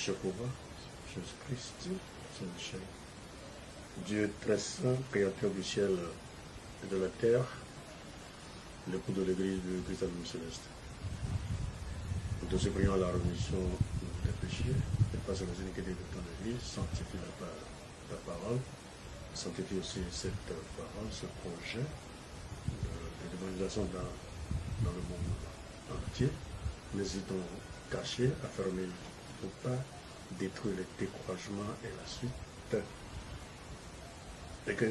Jéhovah, Jésus-Christ, Saint-Michel. Dieu très saint, créateur du ciel et de la terre, l'époux de l'église du Christ Allume Céleste. Nous te supplions la rémission des péchés, et passe les iniquités de ton église, sanctifie ta parole, sanctifie aussi cette parole, ce projet d'évangélisation dans le monde entier. N'hésitons cacher, affermer pour pas détruire le découragement et la suite. Et que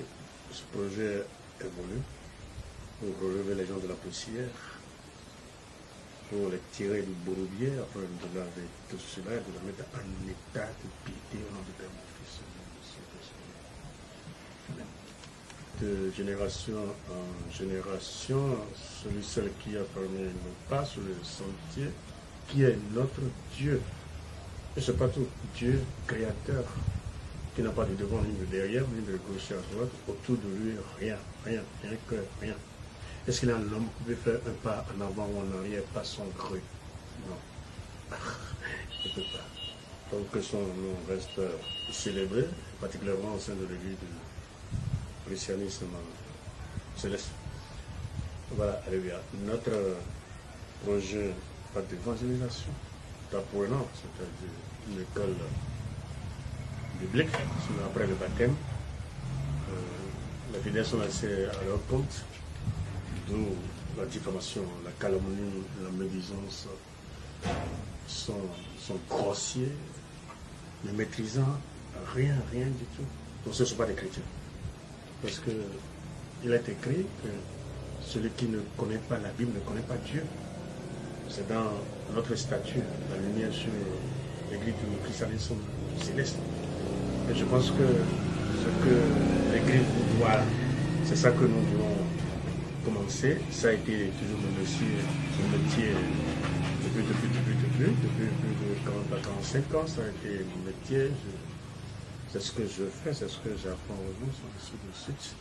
ce projet évolue pour relever les gens de la poussière, pour les tirer du bourbier, afin de laver tout cela et de les mettre en état de piété au nom du Père, mon Fils, de génération en génération, celui qui a permis nos pas sur le sentier, qui est notre Dieu. Et c'est pas tout, Dieu créateur, qui n'a pas de devant, ni de derrière, ni de gauche à droite, autour de lui, rien que rien. Est-ce qu'il y a un homme qui peut faire un pas en avant ou en arrière, pas son creux? Non. Il ne peut pas. Donc que son nom reste célébré, particulièrement au sein de l'église du christianisme céleste. Voilà, alléluia. Notre projet d'évangélisation, d'apprenant, c'est-à-dire une école biblique, après le baptême, les fidèles sont laissés à leur compte, d'où la diffamation, la calomnie, la médisance sont grossiers, ne maîtrisant rien du tout. Donc ce ne sont pas des chrétiens. Parce qu'il est écrit que celui qui ne connaît pas la Bible ne connaît pas Dieu. C'est dans notre statut, la lumière sur l'église du christianisme céleste. Et je pense que ce que l'église vous doit, c'est ça que nous voulons commencer. Ça a été toujours mon métier depuis plus de 40 à 45 ans. Ça a été mon métier. C'est ce que je fais, c'est ce que j'apprends aux vous, ainsi de suite.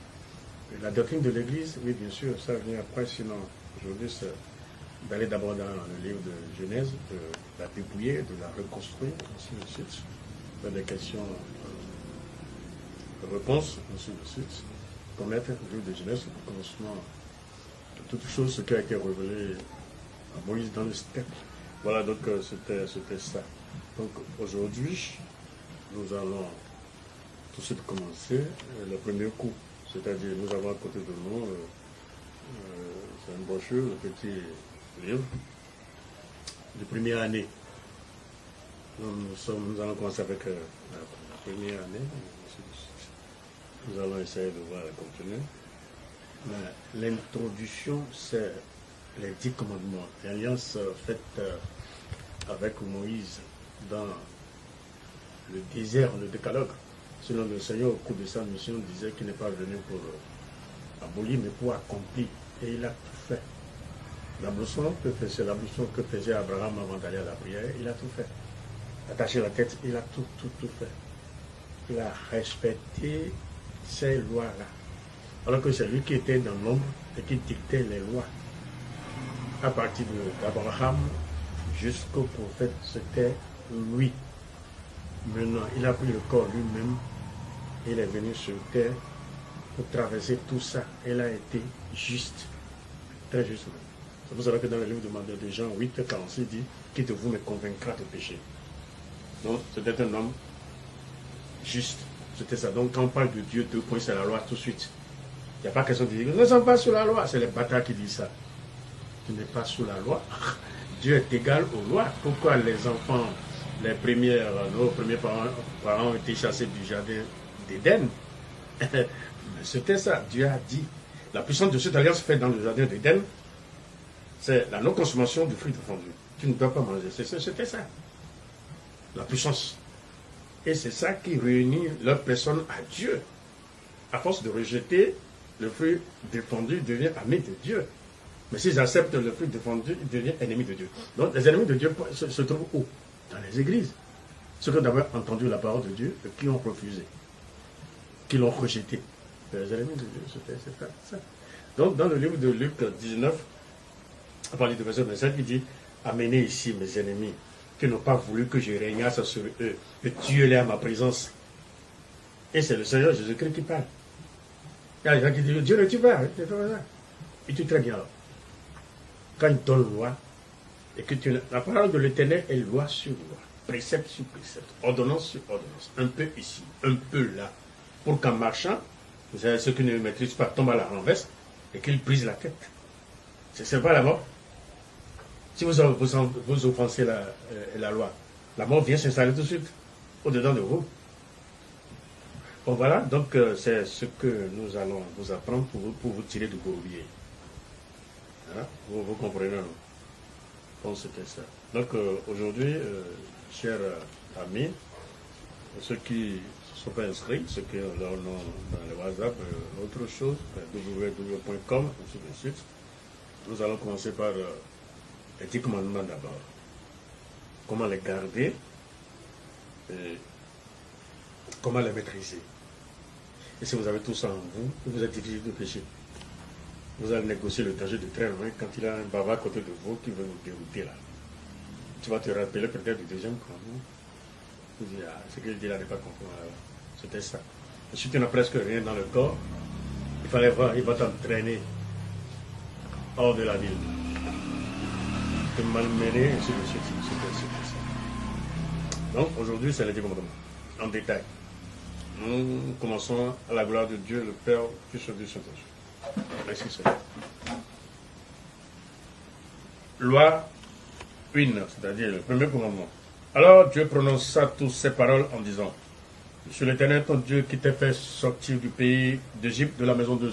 Et la doctrine de l'église, oui, bien sûr, ça vient après, sinon, aujourd'hui, c'est d'aller d'abord dans le livre de Genèse, de la dépouiller, de la reconstruire, ainsi de suite. Faire des questions, de réponses, ainsi de suite. Connaître le livre de Genèse, le commencement de toutes choses, ce qui a été révélé à Moïse dans le steppe. Voilà, donc c'était ça. Donc aujourd'hui, nous allons tout de suite commencer le premier coup. C'est-à-dire, nous avons à côté de nous, c'est une brochure, le petit livre de première année. Nous allons commencer avec la première année. Nous allons essayer de voir le contenu. L'introduction, c'est les 10 commandements. L'alliance faite avec Moïse dans le désert, le décalogue. Selon le Seigneur, au cours de sa mission, disait qu'il n'est pas venu pour abolir, mais pour accomplir. Et il a tout fait. L'ablution, c'est l'ablution que faisait Abraham avant d'aller à la prière, il a tout fait. Attacher la tête, il a tout fait. Il a respecté ces lois-là. Alors que c'est lui qui était dans l'ombre et qui dictait les lois. À partir d'Abraham jusqu'au prophète, c'était lui. Maintenant, il a pris le corps lui-même, il est venu sur terre pour traverser tout ça. Il a été juste, très juste. C'est pour ça que dans le livre de Jean 8, 46, il dit « Qui de vous me convaincra de péché ?» Donc, c'était un homme juste. C'était ça. Donc, quand on parle de Dieu, 2 points, c'est la loi tout de suite. Il n'y a pas question de dire « Nous ne sommes pas sous la loi ». C'est les bâtards qui disent ça. Tu n'es pas sous la loi. Dieu est égal aux lois. Pourquoi les enfants... nos premiers parents ont été chassés du jardin d'Éden. C'était ça. Dieu a dit. La puissance de cette alliance faite dans le jardin d'Éden, c'est la non-consommation du fruit défendu. Tu ne dois pas manger. C'était ça. La puissance. Et c'est ça qui réunit leur personne à Dieu. À force de rejeter le fruit défendu, il devient ami de Dieu. Mais s'ils acceptent le fruit défendu, il devient ennemi de Dieu. Donc les ennemis de Dieu se trouvent où? Dans les églises. Ceux qui ont d'abord entendu la parole de Dieu et qui ont refusé, qui l'ont rejeté. Les ennemis de Dieu, c'était ça. Donc, dans le livre de Luc 19, à partir du verset 27, il dit « Amenez ici mes ennemis qui n'ont pas voulu que je régnasse sur eux, et tuez-les à ma présence. Et c'est le Seigneur Jésus-Christ qui parle. Il y a des gens qui disent, Dieu ne tue pas. Il tue très bien. Quand il donne loi, et que la parole de l'Éternel est loi sur loi, précepte sur précepte, ordonnance sur ordonnance, un peu ici, un peu là, pour qu'en marchant, vous savez, ceux qui ne maîtrisent pas tombent à la renverse et qu'ils brisent la tête. C'est pas la mort. Si vous offensez la loi, la mort vient s'installer tout de suite, au-dedans de vous. Bon voilà, donc c'est ce que nous allons vous apprendre pour vous tirer du bourbier. Hein? Vous comprenez, non? Bon, c'était ça. Donc aujourd'hui, chers amis, ceux qui ne sont pas inscrits, ceux qui ont leur nom dans le WhatsApp, autre chose, www.com, ainsi de suite, nous allons commencer par les 10 commandements d'abord. Comment les garder et comment les maîtriser. Et si vous avez tout ça en vous, vous êtes difficile de pécher. Vous allez négocier le danger de très loin quand il y a un bavard à côté de vous qui veut vous dérouter là. Tu vas te rappeler peut-être du deuxième commandement. Tu dis, ah, ce qu'il dit là n'est pas conforme. C'était ça. Et si tu n'as presque rien dans le corps, il fallait voir, il va t'entraîner hors de la ville. Te malmener, ainsi de suite. C'était ça. Donc aujourd'hui, c'est les 10 commandements. En détail. Nous commençons à la gloire de Dieu, le Père, Fils et Saint-Esprit. Merci Seigneur. Loi 1, c'est-à-dire le premier commandement. Alors Dieu prononça toutes ces paroles en disant, je suis l'Éternel ton Dieu qui t'a fait sortir du pays d'Égypte, de la maison de